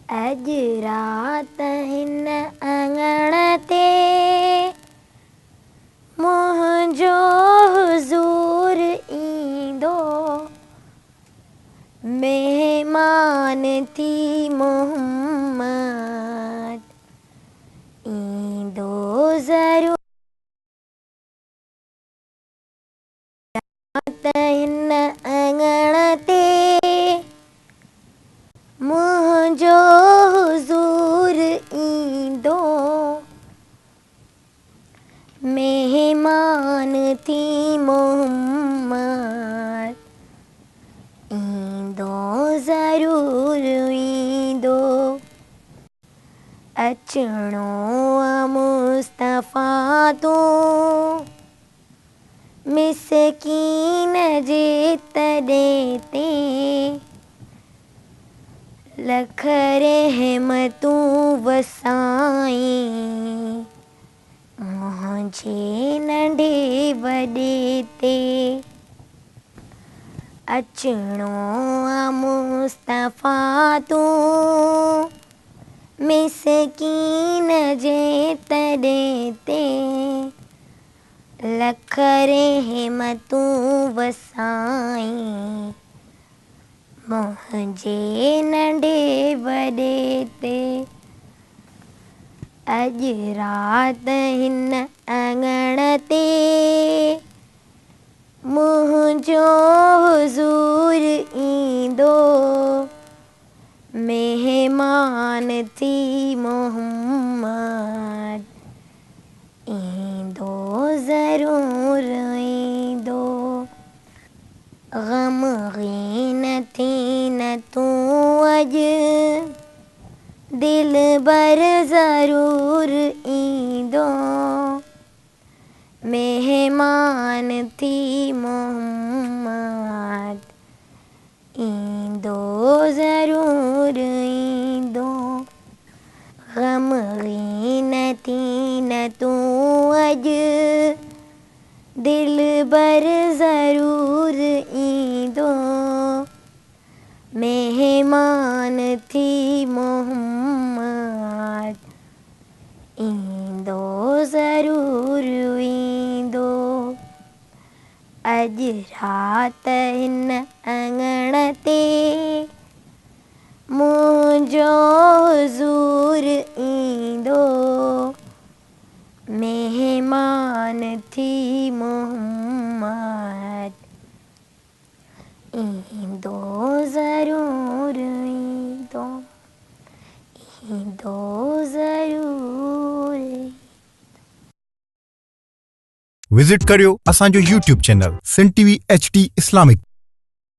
अॼु राति हिन अङण ते मुंहिंजो हुज़ूर ईंदो, महिमान थी मोहम्मद ईंदो ज़रूर। हिन अङण ते मुंहिंजो हुज़ूर ईंदो, महिमान थी मोहम्मद ईंदो ज़रूर ईंदो। अचणो मुस्तफ़ा तूं मिसकीन जे तॾहिं ते, लख रहमतूं वसाईं मुंहिंजे नंढे वॾे ते। अचणो मुस्तफ़ा तूं मिसकीन जे तॾहिं ते, लख रहमतूं वसाईं मुंहिंजे नंढे वॾे ते। अॼु राति हिन अङण ते मुंहिंजो हुज़ूर ईंदो, महिमान थी मोहम्मद ईंदो ज़रूर ईंदो। ग़मगीन थी न तूं अॼु दिलबर ज़रूर ईंदो, महिमान थी मोहम्मद ईंदो ज़रूर ईंदो। ग़मगीन थी न तूं अॼु दिलबर ज़रूर ईंदो, महिमान थी मोहम्मद ईंदो ज़रूर ईंदो। अॼु राति हिन अङण ते मुंहिंजो हुज़ूर ईंदो, महिमान थी मोहम्मद ईंदो ज़रूर ईंदो, ईंदो ज़रूर। विज़िट करियो असांजो YouTube channel Sindh TV HD Islamic.